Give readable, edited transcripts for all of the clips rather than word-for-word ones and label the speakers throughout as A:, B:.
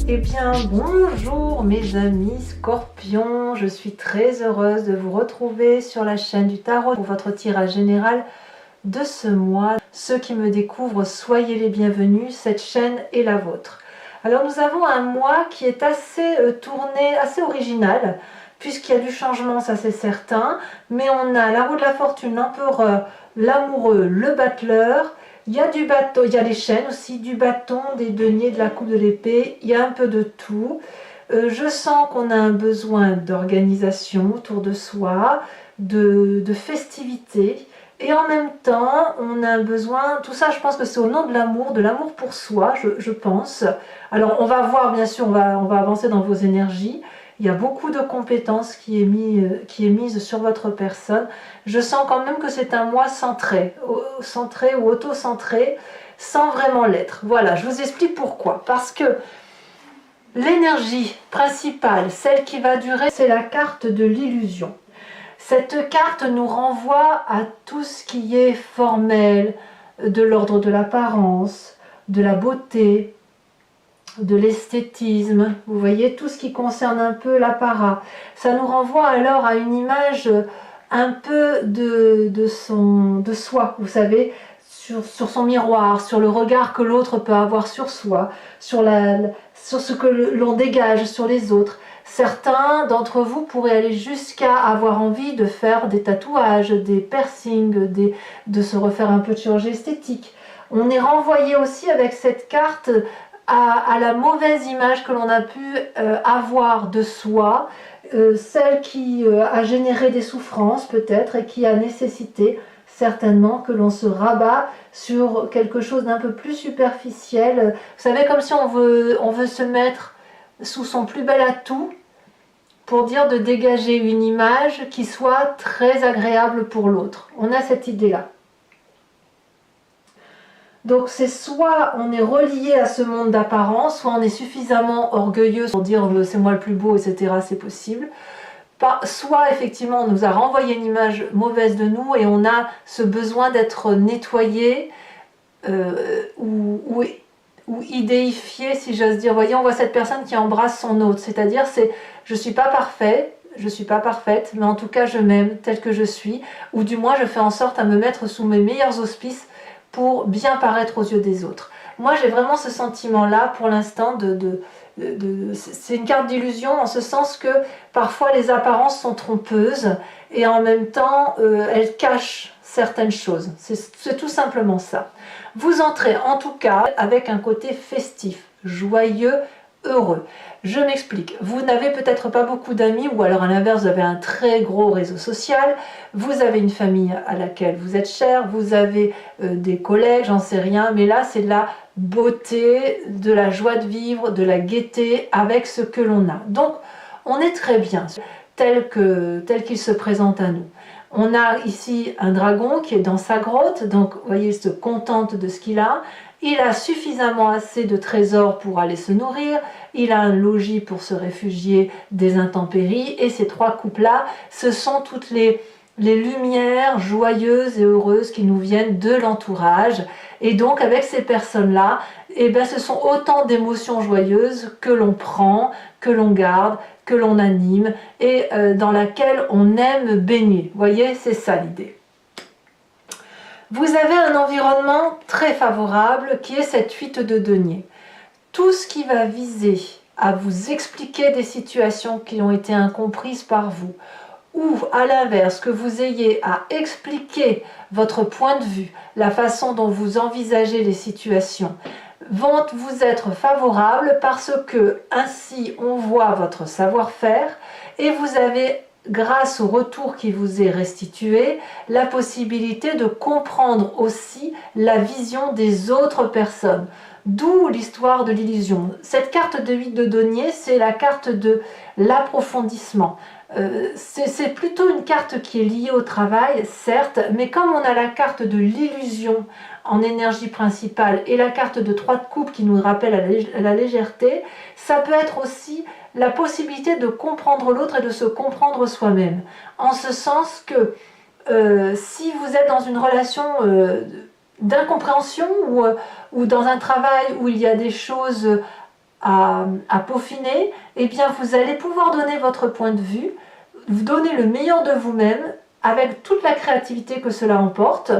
A: Eh bien, bonjour mes amis Scorpions, je suis très heureuse de vous retrouver sur la chaîne du Tarot pour votre tirage général de ce mois. Ceux qui me découvrent, soyez les bienvenus, cette chaîne est la vôtre. Alors nous avons un mois qui est assez tourné, assez original, puisqu'il y a du changement, ça c'est certain, mais on a la roue de la fortune, l'empereur, l'amoureux, le battleur. Il y a du bâton, il y a les chaînes aussi, du bâton, des deniers, de la coupe de l'épée, il y a un peu de tout. Je sens qu'on a un besoin d'organisation autour de soi, de festivité, et en même temps, on a un besoin, tout ça je pense que c'est au nom de l'amour pour soi, je pense. Alors on va voir, bien sûr, on va avancer dans vos énergies. Il y a beaucoup de compétences qui est mise sur votre personne. Je sens quand même que c'est un mois centré ou auto-centré, sans vraiment l'être. Voilà, je vous explique pourquoi. Parce que l'énergie principale, celle qui va durer, c'est la carte de l'illusion. Cette carte nous renvoie à tout ce qui est formel, de l'ordre de l'apparence, de la beauté, de l'esthétisme, vous voyez, tout ce qui concerne un peu l'apparat. Ça nous renvoie alors à une image un peu de soi, vous savez, sur son miroir, sur le regard que l'autre peut avoir sur soi, sur ce que l'on dégage sur les autres. Certains d'entre vous pourraient aller jusqu'à avoir envie de faire des tatouages, des piercings, de se refaire un peu de chirurgie esthétique. On est renvoyé aussi avec cette carte à la mauvaise image que l'on a pu avoir de soi, celle qui a généré des souffrances peut-être et qui a nécessité certainement que l'on se rabat sur quelque chose d'un peu plus superficiel. Vous savez, comme si on veut se mettre sous son plus bel atout pour dire de dégager une image qui soit très agréable pour l'autre. On a cette idée-là. Donc c'est soit on est relié à ce monde d'apparence, soit on est suffisamment orgueilleux pour dire c'est moi le plus beau, etc. C'est possible. Soit effectivement on nous a renvoyé une image mauvaise de nous et on a ce besoin d'être nettoyé ou idéifié, si j'ose dire. Vous voyez, on voit cette personne qui embrasse son autre, c'est-à-dire je ne suis pas parfait, je ne suis pas parfaite, mais en tout cas je m'aime tel que je suis, ou du moins je fais en sorte à me mettre sous mes meilleurs auspices pour bien paraître aux yeux des autres. Moi j'ai vraiment ce sentiment-là pour l'instant c'est une carte d'illusion en ce sens que parfois les apparences sont trompeuses et en même temps elles cachent certaines choses. C'est tout simplement ça. Vous entrez en tout cas avec un côté festif, joyeux, heureux. Je m'explique, vous n'avez peut-être pas beaucoup d'amis ou alors à l'inverse vous avez un très gros réseau social, vous avez une famille à laquelle vous êtes cher, vous avez des collègues, j'en sais rien, mais là c'est de la beauté, de la joie de vivre, de la gaieté avec ce que l'on a. Donc on est très bien tel qu'il se présente à nous. On a ici un dragon qui est dans sa grotte, donc vous voyez, il se contente de ce qu'il a. Il a suffisamment assez de trésors pour aller se nourrir, il a un logis pour se réfugier des intempéries, et ces trois coupes-là, ce sont toutes les lumières joyeuses et heureuses qui nous viennent de l'entourage. Et donc avec ces personnes-là, eh ben, ce sont autant d'émotions joyeuses que l'on prend, que l'on garde, que l'on anime et dans laquelle on aime baigner. Vous voyez, c'est ça l'idée. Vous avez un environnement très favorable qui est cette 8 de denier. Tout ce qui va viser à vous expliquer des situations qui ont été incomprises par vous, ou à l'inverse, que vous ayez à expliquer votre point de vue, la façon dont vous envisagez les situations, vont vous être favorables parce que ainsi on voit votre savoir-faire et vous avez, grâce au retour qui vous est restitué, la possibilité de comprendre aussi la vision des autres personnes. D'où l'histoire de l'illusion. Cette carte de 8 de denier, c'est la carte de l'approfondissement. C'est plutôt une carte qui est liée au travail, certes, mais comme on a la carte de l'illusion en énergie principale et la carte de 3 de coupe qui nous rappelle la légèreté, ça peut être aussi la possibilité de comprendre l'autre et de se comprendre soi-même. En ce sens que si vous êtes dans une relation d'incompréhension ou dans un travail où il y a des choses à peaufiner, eh bien vous allez pouvoir donner votre point de vue, vous donner le meilleur de vous-même avec toute la créativité que cela emporte,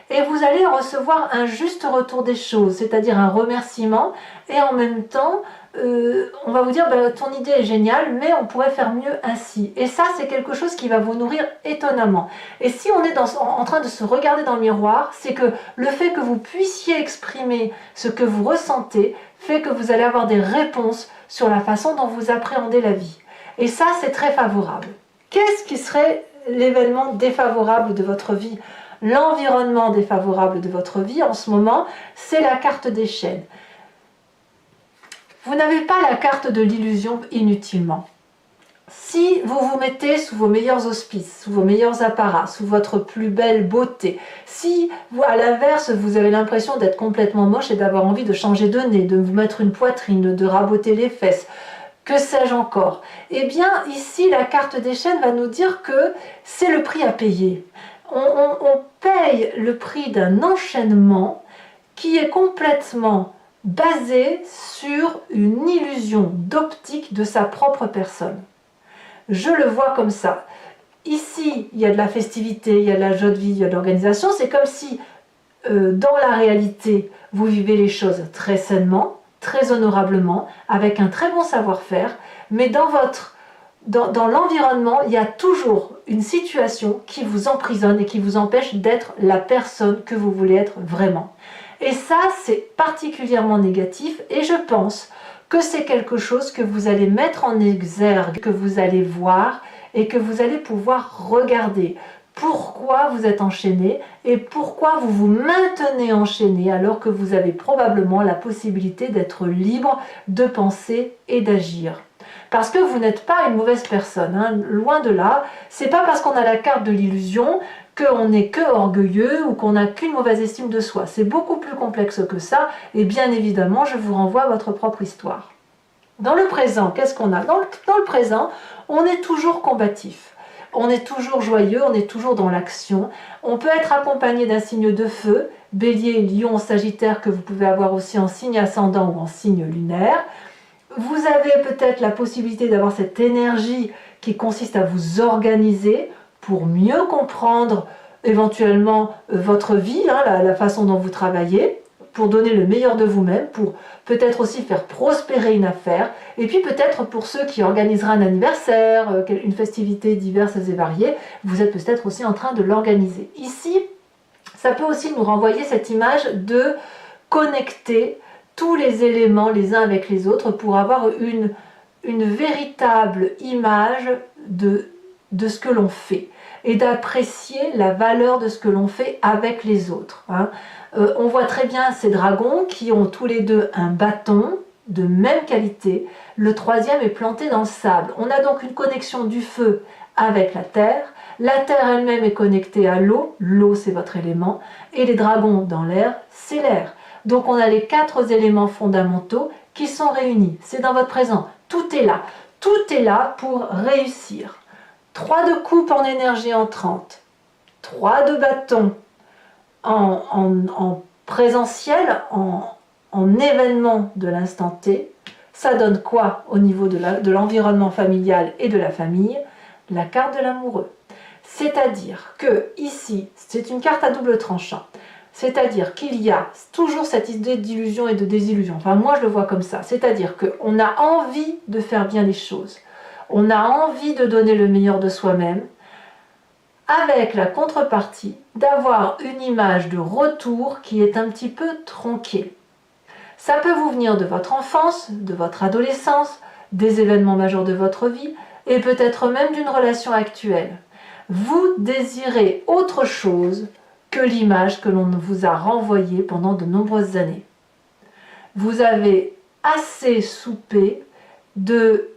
A: et vous allez recevoir un juste retour des choses, c'est-à-dire un remerciement, et en même temps, on va vous dire ton idée est géniale, mais on pourrait faire mieux ainsi. Et ça, c'est quelque chose qui va vous nourrir étonnamment. Et si on est en train de se regarder dans le miroir, c'est que le fait que vous puissiez exprimer ce que vous ressentez fait que vous allez avoir des réponses sur la façon dont vous appréhendez la vie. Et ça, c'est très favorable. Qu'est-ce qui serait l'événement défavorable de votre vie? L'environnement défavorable de votre vie en ce moment, c'est la carte des chaînes. Vous n'avez pas la carte de l'illusion inutilement. Si vous vous mettez sous vos meilleurs auspices, sous vos meilleurs apparats, sous votre plus belle beauté, si à l'inverse vous avez l'impression d'être complètement moche et d'avoir envie de changer de nez, de vous mettre une poitrine, de raboter les fesses, que sais-je encore, eh bien ici la carte des chaînes va nous dire que c'est le prix à payer. On paye le prix d'un enchaînement qui est complètement basé sur une illusion d'optique de sa propre personne. Je le vois comme ça. Ici, il y a de la festivité, il y a de la joie de vie, il y a de l'organisation. C'est comme si, dans la réalité, vous vivez les choses très sainement, très honorablement, avec un très bon savoir-faire, mais dans l'environnement, il y a toujours une situation qui vous emprisonne et qui vous empêche d'être la personne que vous voulez être vraiment. Et ça, c'est particulièrement négatif, et je pense que c'est quelque chose que vous allez mettre en exergue, que vous allez voir et que vous allez pouvoir regarder. Pourquoi vous êtes enchaîné et pourquoi vous vous maintenez enchaîné alors que vous avez probablement la possibilité d'être libre de penser et d'agir. Parce que vous n'êtes pas une mauvaise personne, hein. Loin de là. C'est pas parce qu'on a la carte de l'illusion qu'on n'est que orgueilleux ou qu'on n'a qu'une mauvaise estime de soi. C'est beaucoup plus complexe que ça, et bien évidemment, je vous renvoie à votre propre histoire. Dans le présent, qu'est-ce qu'on a? Dans le présent, on est toujours combatif. On est toujours joyeux, on est toujours dans l'action. On peut être accompagné d'un signe de feu, Bélier, Lion, Sagittaire, que vous pouvez avoir aussi en signe ascendant ou en signe lunaire. Vous avez peut-être la possibilité d'avoir cette énergie qui consiste à vous organiser pour mieux comprendre éventuellement votre vie, hein, la façon dont vous travaillez, pour donner le meilleur de vous-même, pour peut-être aussi faire prospérer une affaire, et puis peut-être pour ceux qui organiseraient un anniversaire, une festivité diverses et variées, vous êtes peut-être aussi en train de l'organiser. Ici, ça peut aussi nous renvoyer cette image de connecter tous les éléments les uns avec les autres pour avoir une véritable image de ce que l'on fait et d'apprécier la valeur de ce que l'on fait avec les autres, hein. On voit très bien ces dragons qui ont tous les deux un bâton de même qualité. Le troisième est planté dans le sable. On a donc une connexion du feu avec la terre. La terre elle-même est connectée à l'eau. L'eau, c'est votre élément. Et les dragons dans l'air, c'est l'air. Donc on a les 4 éléments fondamentaux qui sont réunis. C'est dans votre présent. Tout est là. Tout est là pour réussir. 3 de coupe en énergie entrante. 3 de bâton en présentiel, en événement de l'instant T. Ça donne quoi au niveau de l'environnement familial et de la famille? La carte de l'amoureux. C'est-à-dire que ici, c'est une carte à double tranchant. C'est-à-dire qu'il y a toujours cette idée d'illusion et de désillusion. Enfin, moi, je le vois comme ça. C'est-à-dire qu'on a envie de faire bien les choses. On a envie de donner le meilleur de soi-même, avec la contrepartie d'avoir une image de retour qui est un petit peu tronquée. Ça peut vous venir de votre enfance, de votre adolescence, des événements majeurs de votre vie, et peut-être même d'une relation actuelle. Vous désirez autre chose que l'image que l'on vous a renvoyée pendant de nombreuses années. Vous avez assez soupé de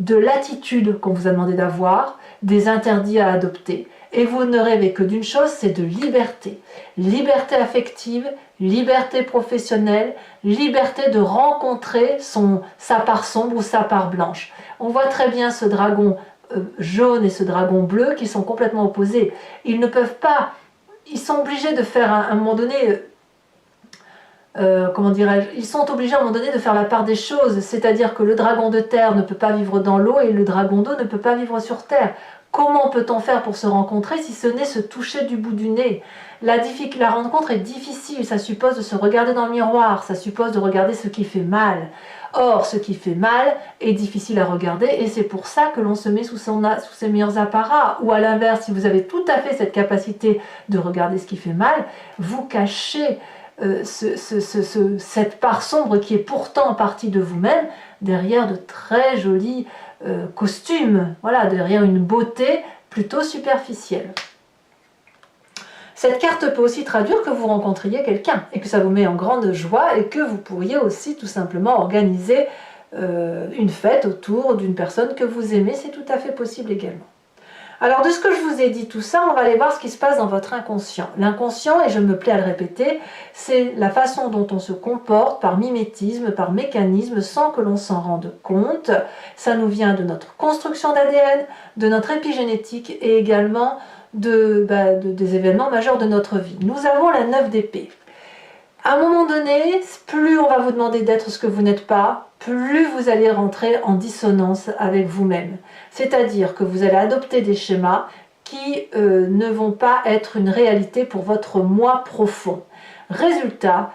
A: l'attitude qu'on vous a demandé d'avoir, des interdits à adopter. Et vous ne rêvez que d'une chose, c'est de liberté. Liberté affective, liberté professionnelle, liberté de rencontrer sa part sombre ou sa part blanche. On voit très bien ce dragon jaune et ce dragon bleu qui sont complètement opposés. Ils ne peuvent pas, ils sont obligés de faire à un moment donné comment dirais-je, ils sont obligés à un moment donné de faire la part des choses, c'est-à-dire que le dragon de terre ne peut pas vivre dans l'eau et le dragon d'eau ne peut pas vivre sur terre. Comment peut-on faire pour se rencontrer si ce n'est se toucher du bout du nez? La rencontre est difficile, ça suppose de se regarder dans le miroir, ça suppose de regarder ce qui fait mal. Or, ce qui fait mal est difficile à regarder et c'est pour ça que l'on se met sous ses meilleurs apparats. Ou à l'inverse, si vous avez tout à fait cette capacité de regarder ce qui fait mal, vous cachez cette part sombre qui est pourtant partie de vous-même derrière de très jolis costumes, voilà, derrière une beauté plutôt superficielle. Cette carte peut aussi traduire que vous rencontriez quelqu'un et que ça vous met en grande joie et que vous pourriez aussi tout simplement organiser une fête autour d'une personne que vous aimez, c'est tout à fait possible également. Alors de ce que je vous ai dit tout ça, on va aller voir ce qui se passe dans votre inconscient. L'inconscient, et je me plais à le répéter, c'est la façon dont on se comporte par mimétisme, par mécanisme, sans que l'on s'en rende compte. Ça nous vient de notre construction d'ADN, de notre épigénétique et également des événements majeurs de notre vie. Nous avons la 9 d'épée. À un moment donné, plus on va vous demander d'être ce que vous n'êtes pas, plus vous allez rentrer en dissonance avec vous-même. C'est-à-dire que vous allez adopter des schémas qui ne vont pas être une réalité pour votre moi profond. Résultat,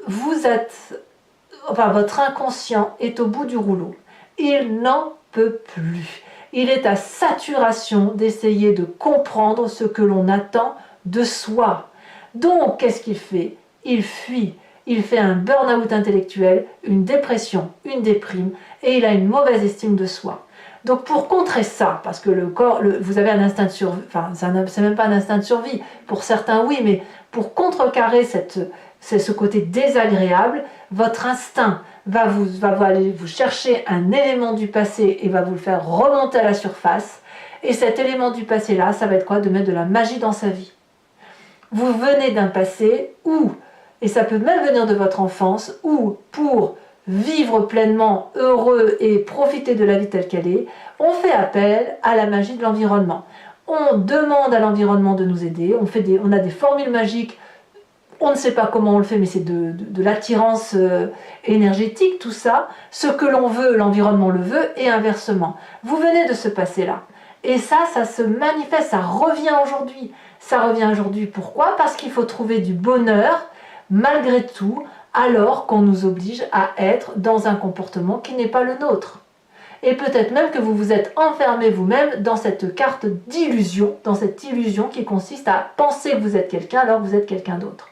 A: votre inconscient est au bout du rouleau. Il n'en peut plus. Il est à saturation d'essayer de comprendre ce que l'on attend de soi. Donc, qu'est-ce qu'il fait? Il fuit, il fait un burn-out intellectuel, une dépression, une déprime, et il a une mauvaise estime de soi. Donc pour contrer ça, parce que le corps, vous avez un instinct de survie, enfin c'est même pas un instinct de survie, pour certains oui, mais pour contrecarrer ce côté désagréable, votre instinct va aller vous chercher un élément du passé et va vous le faire remonter à la surface, et cet élément du passé là, ça va être quoi? De mettre de la magie dans sa vie. Vous venez d'un passé où, et ça peut même venir de votre enfance, où pour vivre pleinement heureux et profiter de la vie telle qu'elle est, on fait appel à la magie de l'environnement. On demande à l'environnement de nous aider, on a des formules magiques, on ne sait pas comment on le fait, mais c'est de l'attirance énergétique, tout ça. Ce que l'on veut, l'environnement le veut, et inversement. Vous venez de ce passé-là. Et ça se manifeste, ça revient aujourd'hui. Ça revient aujourd'hui, pourquoi? Parce qu'il faut trouver du bonheur, malgré tout, alors qu'on nous oblige à être dans un comportement qui n'est pas le nôtre. Et peut-être même que vous vous êtes enfermé vous-même dans cette carte d'illusion, dans cette illusion qui consiste à penser que vous êtes quelqu'un alors que vous êtes quelqu'un d'autre.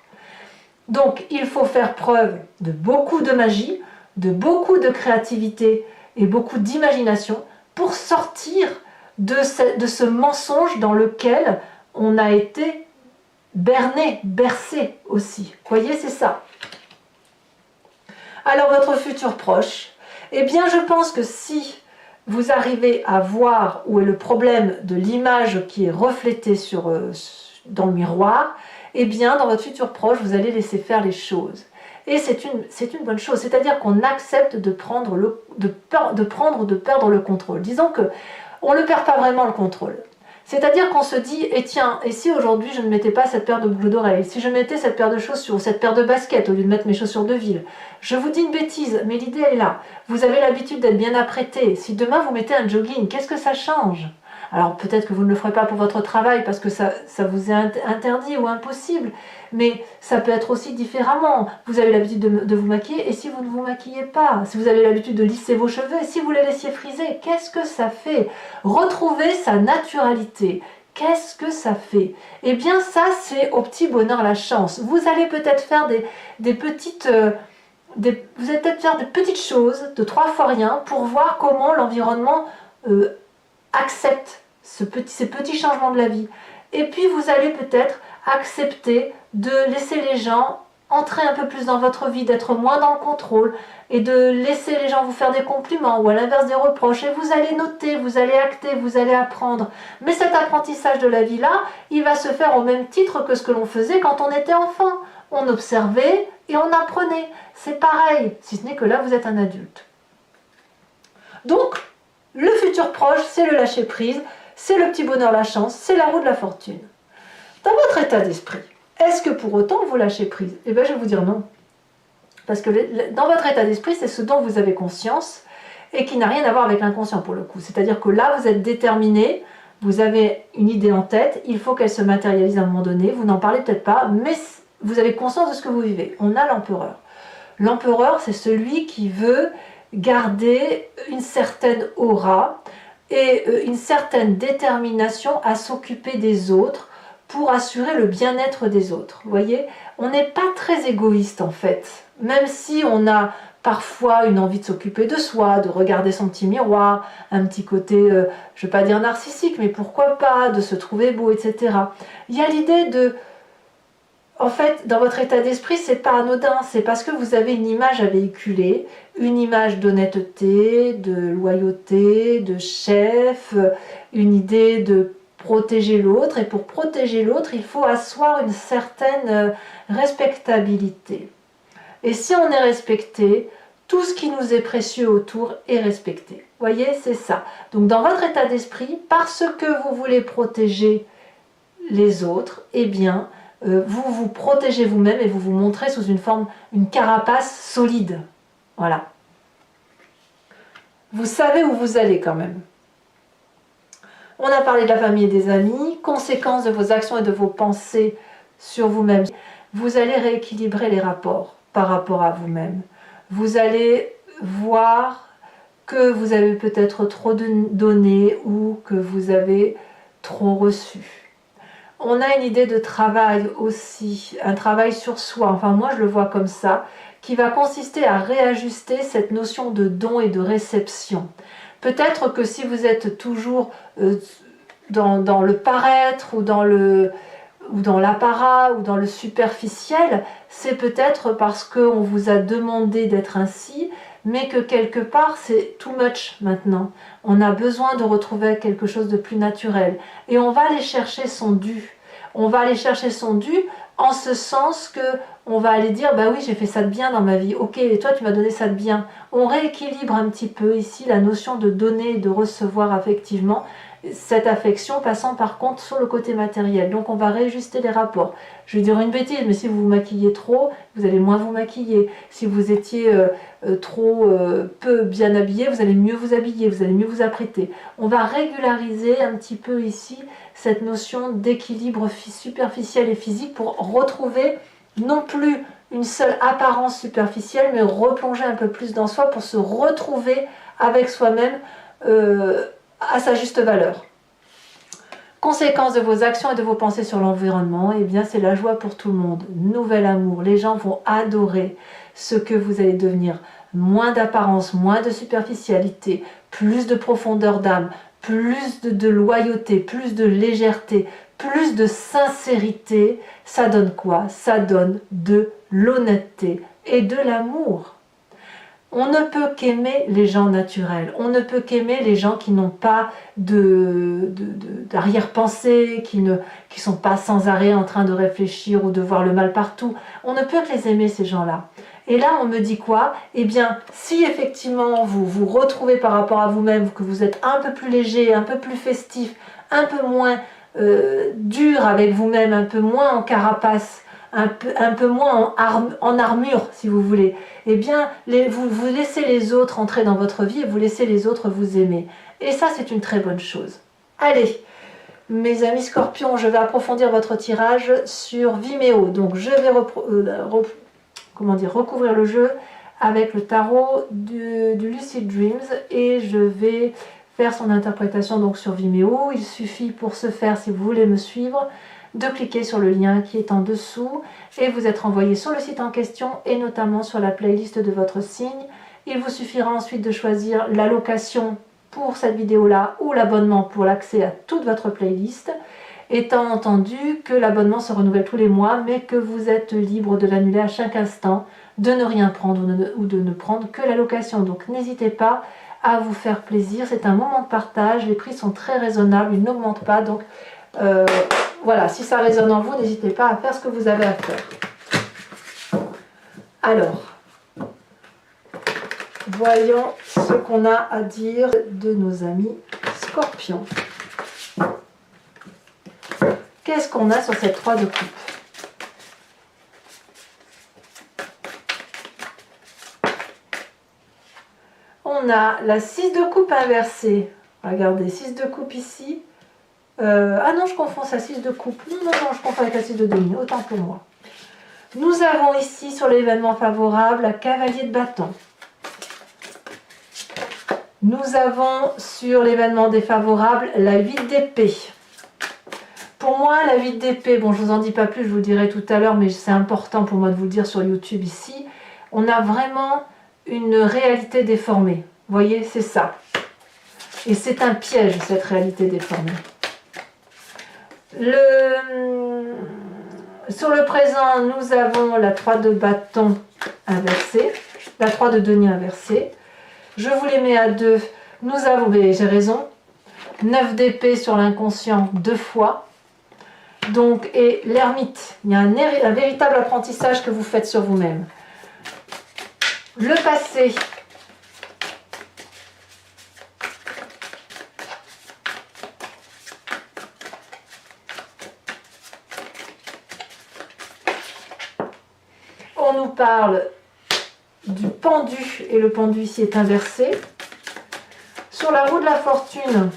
A: Donc il faut faire preuve de beaucoup de magie, de beaucoup de créativité et beaucoup d'imagination pour sortir de ce mensonge dans lequel on a été berné, bercé aussi. Vous voyez, c'est ça. Alors votre futur proche, eh bien je pense que si vous arrivez à voir où est le problème de l'image qui est reflétée dans le miroir, eh bien dans votre futur proche, vous allez laisser faire les choses. Et c'est une bonne chose, c'est-à-dire qu'on accepte de perdre le contrôle. Disons que on ne perd pas vraiment le contrôle. C'est-à-dire qu'on se dit, et tiens, et si aujourd'hui je ne mettais pas cette paire de boucles d'oreilles, si je mettais cette paire de chaussures, ou cette paire de baskets au lieu de mettre mes chaussures de ville, je vous dis une bêtise, mais l'idée est là. Vous avez l'habitude d'être bien apprêté. Si demain vous mettez un jogging, qu'est-ce que ça change? Alors peut-être que vous ne le ferez pas pour votre travail parce que ça vous est interdit ou impossible, mais ça peut être aussi différemment. Vous avez l'habitude de vous maquiller, et si vous ne vous maquillez pas, si vous avez l'habitude de lisser vos cheveux, et si vous les laissiez friser, qu'est-ce que ça fait? Retrouver sa naturalité. Qu'est-ce que ça fait? Eh bien ça, c'est au petit bonheur la chance. Vous allez peut-être faire des petites choses de 3 fois rien pour voir comment l'environnement accepte ces petits changements de la vie. Et puis vous allez peut-être accepter de laisser les gens entrer un peu plus dans votre vie, d'être moins dans le contrôle et de laisser les gens vous faire des compliments ou à l'inverse des reproches. Et vous allez noter, vous allez acter, vous allez apprendre. Mais cet apprentissage de la vie-là, il va se faire au même titre que ce que l'on faisait quand on était enfant. On observait et on apprenait. C'est pareil, si ce n'est que là, vous êtes un adulte. Donc, le futur proche, c'est le lâcher-prise, c'est le petit bonheur, la chance, c'est la roue de la fortune. Dans votre état d'esprit, est-ce que pour autant vous lâchez prise? Eh bien, je vais vous dire non. parce que dans votre état d'esprit, c'est ce dont vous avez conscience et qui n'a rien à voir avec l'inconscient pour le coup. C'est-à-dire que là, vous êtes déterminé, vous avez une idée en tête, il faut qu'elle se matérialise à un moment donné, vous n'en parlez peut-être pas, mais vous avez conscience de ce que vous vivez. On a l'empereur. L'empereur, c'est celui qui veut garder une certaine aura et une certaine détermination à s'occuper des autres pour assurer le bien-être des autres. Vous voyez, on n'est pas très égoïste en fait, même si on a parfois une envie de s'occuper de soi, de regarder son petit miroir, un petit côté, je ne vais pas dire narcissique, mais pourquoi pas, de se trouver beau, etc. Il y a l'idée de... En fait, dans votre état d'esprit, c'est pas anodin, c'est parce que vous avez une image à véhiculer, une image d'honnêteté, de loyauté, de chef, une idée de protéger l'autre, et pour protéger l'autre, il faut asseoir une certaine respectabilité. Et si on est respecté, tout ce qui nous est précieux autour est respecté. Vous voyez, c'est ça. Donc dans votre état d'esprit, parce que vous voulez protéger les autres, eh bien, vous vous protégez vous-même et vous vous montrez sous une forme, une carapace solide. Voilà. Vous savez où vous allez quand même. On a parlé de la famille et des amis, conséquences de vos actions et de vos pensées sur vous-même. Vous allez rééquilibrer les rapports par rapport à vous-même. Vous allez voir que vous avez peut-être trop donné ou que vous avez trop reçu. On a une idée de travail aussi, un travail sur soi, enfin moi je le vois comme ça, qui va consister à réajuster cette notion de don et de réception. Peut-être que si vous êtes toujours dans le paraître ou dans l'apparat ou dans le superficiel, c'est peut-être parce qu'on vous a demandé d'être ainsi, mais que quelque part c'est too much maintenant. On a besoin de retrouver quelque chose de plus naturel. Et on va aller chercher son dû. On va aller chercher son dû en ce sens que on va aller dire, bah oui, j'ai fait ça de bien dans ma vie. Ok, et toi tu m'as donné ça de bien. On rééquilibre un petit peu ici la notion de donner et de recevoir affectivement. Cette affection passant par contre sur le côté matériel. Donc on va réajuster les rapports. Je vais dire une bêtise, mais si vous vous maquillez trop, vous allez moins vous maquiller. Si vous étiez trop peu bien habillé, vous allez mieux vous habiller, vous allez mieux vous apprêter. On va régulariser un petit peu ici cette notion d'équilibre superficiel et physique pour retrouver non plus une seule apparence superficielle, mais replonger un peu plus dans soi pour se retrouver avec soi-même à sa juste valeur. Conséquence de vos actions et de vos pensées sur l'environnement, eh bien c'est la joie pour tout le monde. Nouvel amour, les gens vont adorer ce que vous allez devenir. Moins d'apparence, moins de superficialité, plus de profondeur d'âme, plus de loyauté, plus de légèreté, plus de sincérité. Ça donne quoi? Ça donne de l'honnêteté et de l'amour. On ne peut qu'aimer les gens naturels, on ne peut qu'aimer les gens qui n'ont pas d'arrière-pensée, qui ne sont pas sans arrêt en train de réfléchir ou de voir le mal partout. On ne peut que les aimer, ces gens-là. Et là, on me dit quoi? Eh bien, si effectivement vous vous retrouvez par rapport à vous-même, que vous êtes un peu plus léger, un peu plus festif, un peu moins dur avec vous-même, un peu moins en carapace, un peu moins en armure, si vous voulez, eh bien, vous laissez les autres entrer dans votre vie et vous laissez les autres vous aimer. Et ça, c'est une très bonne chose. Allez, mes amis scorpions, je vais approfondir votre tirage sur Vimeo. Donc, je vais recouvrir le jeu avec le tarot du Lucid Dreams et je vais faire son interprétation donc sur Vimeo. Il suffit pour ce faire, si vous voulez me suivre, de cliquer sur le lien qui est en dessous et vous êtes renvoyé sur le site en question et notamment sur la playlist de votre signe. Il vous suffira ensuite de choisir l'allocation pour cette vidéo-là ou l'abonnement pour l'accès à toute votre playlist, étant entendu que l'abonnement se renouvelle tous les mois mais que vous êtes libre de l'annuler à chaque instant, de ne rien prendre ou de ne prendre que l'allocation. Donc n'hésitez pas à vous faire plaisir, c'est un moment de partage, les prix sont très raisonnables, ils n'augmentent pas, donc voilà, si ça résonne en vous, n'hésitez pas à faire ce que vous avez à faire. Alors, voyons ce qu'on a à dire de nos amis scorpions. Qu'est-ce qu'on a sur cette 3 de coupe? on a la 6 de coupe inversée. Regardez, 6 de coupe ici. Ah non, je confonds sa 6 de coupe. Non, non, non, je confonds avec la 6 de demi, autant pour moi. Nous avons ici sur l'événement favorable la cavalier de bâton. Nous avons sur l'événement défavorable la 8 d'épée. Pour moi, la 8 d'épée, bon, je vous en dis pas plus, je vous le dirai tout à l'heure, mais c'est important pour moi de vous le dire sur YouTube ici. On a vraiment une réalité déformée. Vous voyez, c'est ça. Et c'est un piège, cette réalité déformée. Sur le présent, nous avons la 3 de bâton inversée, la 3 de denier inversée. Je vous les mets à 2. Nous avons, j'ai raison, 9 d'épée sur l'inconscient 2 fois. Donc, et l'ermite, il y a un véritable apprentissage que vous faites sur vous-même. Le passé. On nous parle du pendu, et le pendu ici est inversé. Sur la roue de la fortune,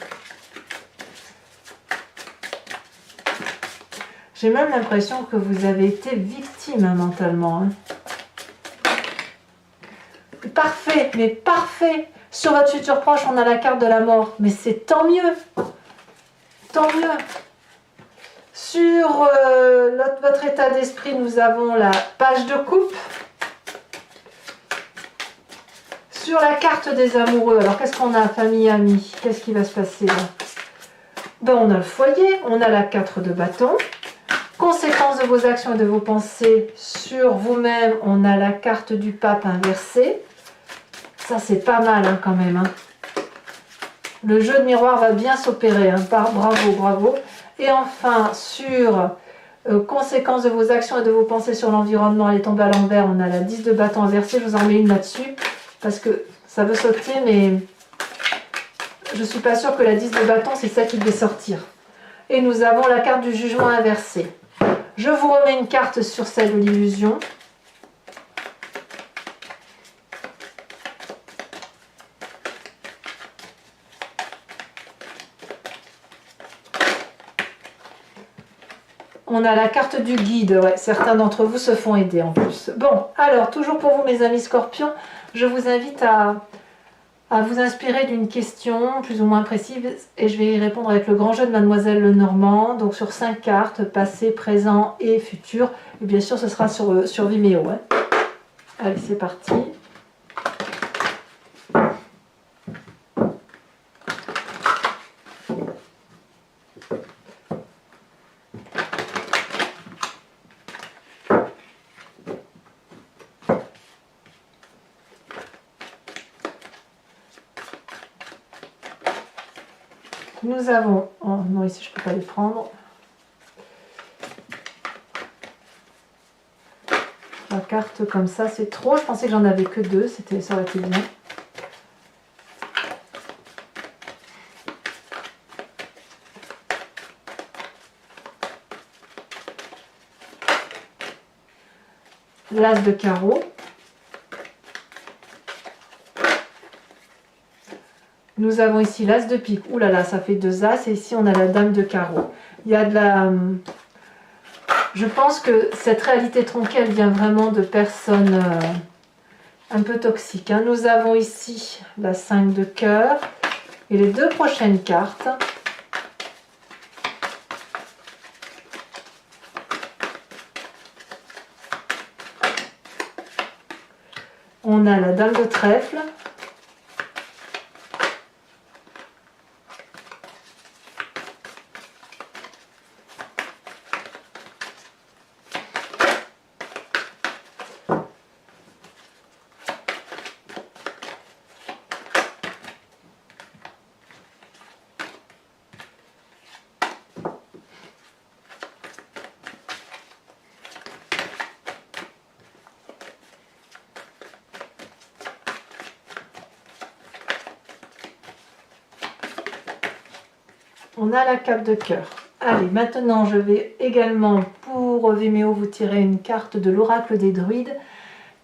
A: j'ai même l'impression que vous avez été victime mentalement. Parfait, mais parfait. Sur votre futur proche, on a la carte de la mort, mais c'est tant mieux. Tant mieux. Sur votre état d'esprit, nous avons la page de coupe. Sur la carte des amoureux, alors qu'est-ce qu'on a, famille, amis? Qu'est-ce qui va se passer là? Ben, on a le foyer, on a la 4 de bâton. Conséquences de vos actions et de vos pensées sur vous-même, on a la carte du pape inversée. Ça, c'est pas mal hein, quand même. Hein. Le jeu de miroir va bien s'opérer. Hein. Bravo, bravo. Et enfin, sur conséquences de vos actions et de vos pensées sur l'environnement, elle est tombée à l'envers. On a la 10 de bâton inversée. Je vous en mets une là-dessus parce que ça veut sauter, mais je ne suis pas sûre que la 10 de bâton, c'est ça qui devait sortir. Et nous avons la carte du jugement inversé. Je vous remets une carte sur celle de l'illusion. On a la carte du guide, ouais, certains d'entre vous se font aider en plus. Bon, alors, toujours pour vous mes amis scorpions, je vous invite à vous inspirer d'une question plus ou moins précise et je vais y répondre avec le grand jeu de Mademoiselle Lenormand, donc sur 5 cartes, passé, présent et futur. Et bien sûr, ce sera sur Vimeo. Hein. Allez, c'est parti. Nous avons, oh non ici je ne peux pas les prendre, la carte comme ça c'est trop, je pensais que j'en avais que 2, ça aurait été bien. L'as de carreau. Nous avons ici l'as de pique. Ouh là là, ça fait 2 as. Et ici, on a la dame de carreau. Il y a de la... Je pense que cette réalité tronquée, elle vient vraiment de personnes un peu toxiques. Hein. Nous avons ici la 5 de cœur. Et les 2 prochaines cartes. On a la dame de trèfle. On a la cape de cœur. Allez, maintenant je vais également pour Vimeo vous tirer une carte de l'oracle des druides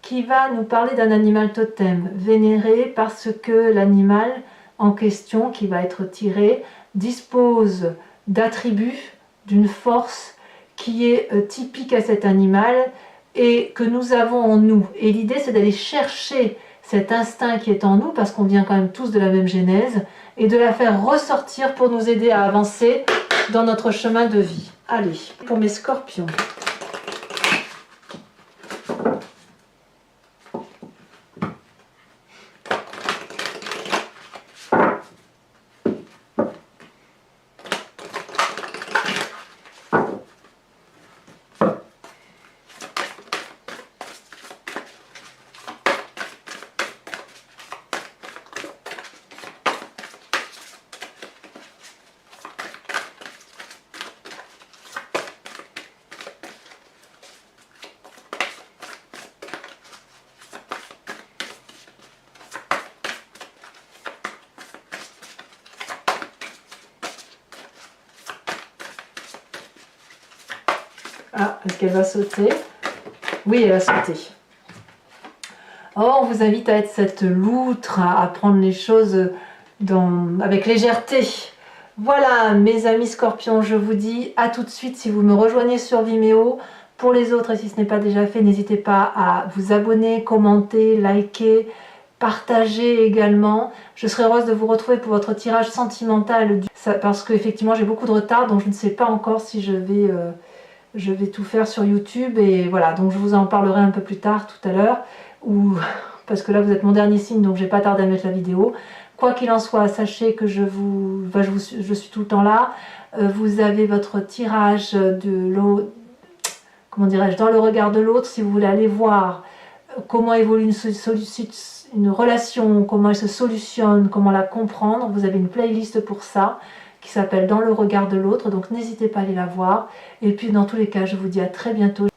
A: qui va nous parler d'un animal totem vénéré parce que l'animal en question qui va être tiré dispose d'attributs, d'une force qui est typique à cet animal et que nous avons en nous. Et l'idée, c'est d'aller chercher cet instinct qui est en nous, parce qu'on vient quand même tous de la même genèse, et de la faire ressortir pour nous aider à avancer dans notre chemin de vie. Allez, pour mes scorpions. Ah, est-ce qu'elle va sauter? Oui, elle va sauter. Oh, on vous invite à être cette loutre, à prendre les choses avec légèreté. Voilà, mes amis scorpions, je vous dis à tout de suite si vous me rejoignez sur Vimeo. Pour les autres, et si ce n'est pas déjà fait, n'hésitez pas à vous abonner, commenter, liker, partager également. Je serai heureuse de vous retrouver pour votre tirage sentimental, parce qu'effectivement j'ai beaucoup de retard, donc je ne sais pas encore si je vais tout faire sur YouTube, et voilà, donc je vous en parlerai un peu plus tard tout à l'heure, parce que là vous êtes mon dernier signe, donc je vais pas tarder à mettre la vidéo. Quoi qu'il en soit, sachez que je suis tout le temps là. Vous avez votre tirage de l'eau, comment dirais-je, dans le regard de l'autre, si vous voulez aller voir comment évolue une relation, comment elle se solutionne, comment la comprendre. Vous avez une playlist pour ça qui s'appelle Dans le regard de l'autre, donc n'hésitez pas à aller la voir. Et puis dans tous les cas, je vous dis à très bientôt.